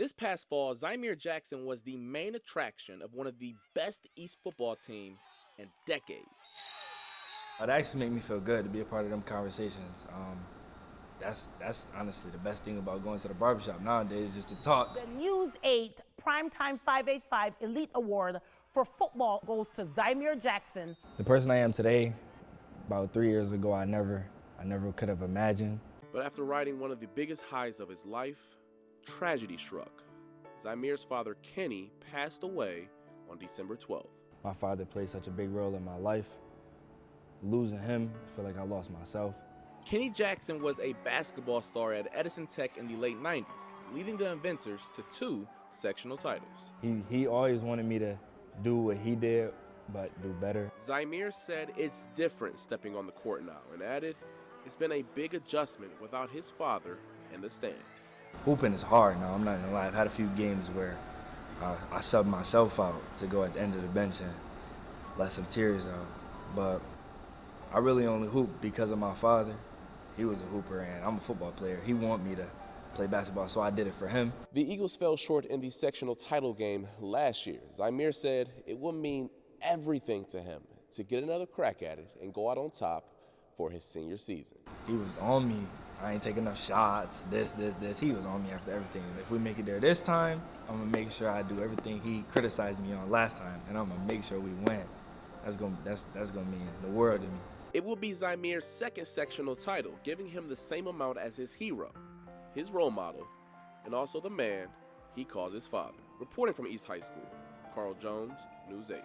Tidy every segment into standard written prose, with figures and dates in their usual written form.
This past fall, Zymir Jackson was the main attraction of one of the best East football teams in decades. It actually made me feel good to be a part of them conversations. That's honestly the best thing about going to the barbershop nowadays, just the talks. The News 8 Primetime 585 Elite Award for football goes to Zymir Jackson. The person I am today, about 3 years ago, I never could have imagined. But after riding one of the biggest highs of his life, tragedy struck. Zymir's father, Kenny, passed away on December 12th. My father played such a big role in my life. Losing him, I feel like I lost myself. Kenny Jackson was a basketball star at Edison Tech in the late 90s, leading the Inventors to 2 sectional titles. He always wanted me to do what he did, but do better. Zymir said it's different stepping on the court now and added, it's been a big adjustment without his father in the stands. Hooping is hard now, I'm not gonna lie. I've had a few games where I subbed myself out to go at the end of the bench and let some tears out. But I really only hoop because of my father. He was a hooper and I'm a football player. He wanted me to play basketball, so I did it for him. The Eagles fell short in the sectional title game last year. Zymir said it will mean everything to him to get another crack at it and go out on top for his senior season. He was on me. I ain't taking enough shots, this. He was on me after everything. If we make it there this time, I'm gonna make sure I do everything he criticized me on last time, and I'm gonna make sure we win. That's gonna mean the world to me. It will be Zymir's second sectional title, giving him the same amount as his hero, his role model, and also the man he calls his father. Reporting from East High School, Carl Jones, News 8.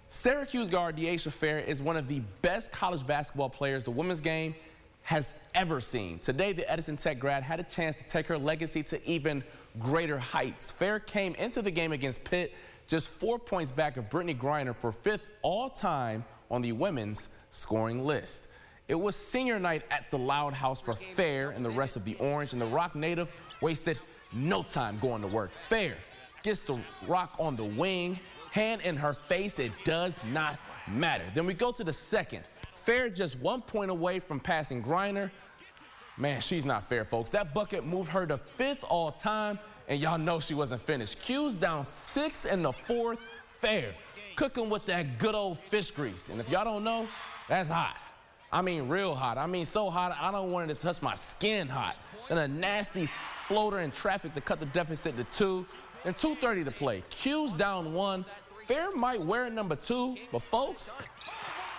Syracuse guard De'Asha Fair is one of the best college basketball players the women's game has ever seen. Today, the Edison Tech grad had a chance to take her legacy to even greater heights. Fair came into the game against Pitt just 4 points back of Brittany Griner for 5th all-time on the women's scoring list. It was senior night at the Loud House for Fair and the rest of the Orange, and the Rock native wasted no time going to work. Fair gets the rock on the wing, hand in her face, it does not matter. Then we go to the second. Fair just 1 point away from passing Griner. Man, she's not fair, folks. That bucket moved her to 5th all time, and y'all know she wasn't finished. Q's down 6 in the 4th. Fair cooking with that good old fish grease. And if y'all don't know, that's hot. I mean real hot. I mean so hot I don't want it to touch my skin hot. Then a nasty floater in traffic to cut the deficit to 2. And 2:30 to play. Q's down 1. Fair might wear number 2, but folks,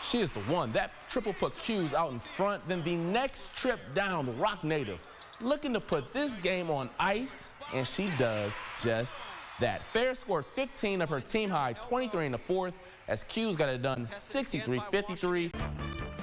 she is the one. That triple put Q's out in front. Then the next trip down, the Rock native looking to put this game on ice, and she does just that. Fair scored 15 of her team high 23 in the 4th as Q's got it done 63-53.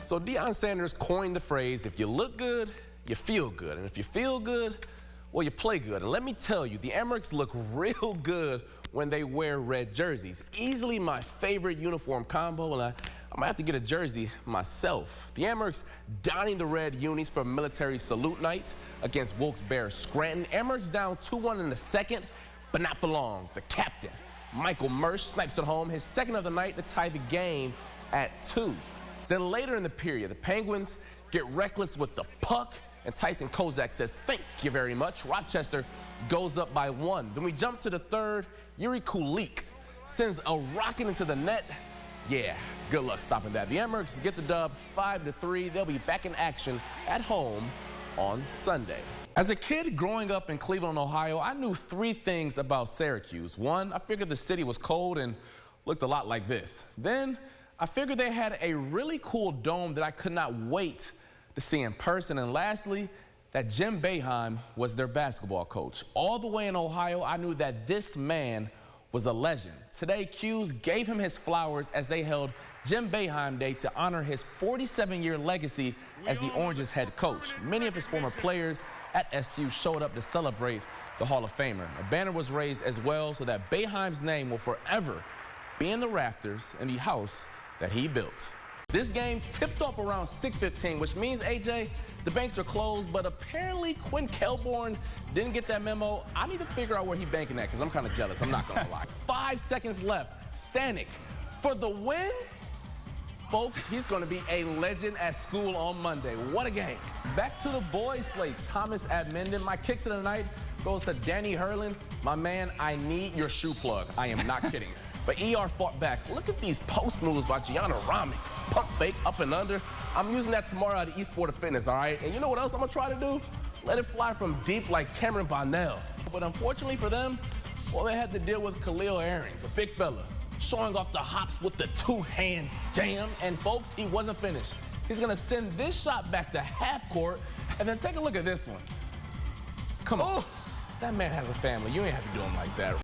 So Deion Sanders coined the phrase, if you look good, you feel good. And if you feel good, well, you play good. And let me tell you, the Amerks look real good when they wear red jerseys. Easily my favorite uniform combo, and I might have to get a jersey myself. The Amerks donning the red unis for military salute night against Wilkes-Barre Scranton. Amerks down 2-1 in the second, but not for long. The captain, Michael Mersch, snipes it home, his second of the night to tie the game at 2. Then later in the period, the Penguins get reckless with the puck, and Tyson Kozak says, thank you very much. Rochester goes up by 1. Then we jump to the third. Yuri Kulik sends a rocket into the net. Yeah, good luck stopping that. The Amerks get the dub 5-3. They'll be back in action at home on Sunday. As a kid growing up in Cleveland, Ohio, I knew 3 things about Syracuse. 1, I figured the city was cold and looked a lot like this. Then I figured they had a really cool dome that I could not wait to see in person. And lastly, that Jim Boeheim was their basketball coach. All the way in Ohio, I knew that this man was a legend. Today, Q's gave him his flowers as they held Jim Boeheim Day to honor his 47-year legacy as the Orange's head coach. Many of his former players at SU showed up to celebrate the Hall of Famer. A banner was raised as well so that Boeheim's name will forever be in the rafters in the house that he built. This game tipped off around 6:15, which means, AJ, the banks are closed, but apparently Quinn Kelborn didn't get that memo. I need to figure out where he's banking at because I'm kind of jealous. I'm not going to lie. 5 seconds left. Stanek for the win. Folks, he's going to be a legend at school on Monday. What a game. Back to the boys slate. Thomas at Minden. My kicks of the night goes to Danny Hurlin. My man, I need your shoe plug. I am not kidding. But ER fought back. Look at these post moves by Gianna Ramick. Pump fake, up and under. I'm using that tomorrow at eSport of Fitness, all right? And you know what else I'm gonna try to do? Let it fly from deep like Cameron Bonnell. But unfortunately for them, well, they had to deal with Khalil Aaron, the big fella, showing off the hops with the two-hand jam. And folks, he wasn't finished. He's gonna send this shot back to half court, and then take a look at this one. Come on. That man has a family. You ain't have to do him like that.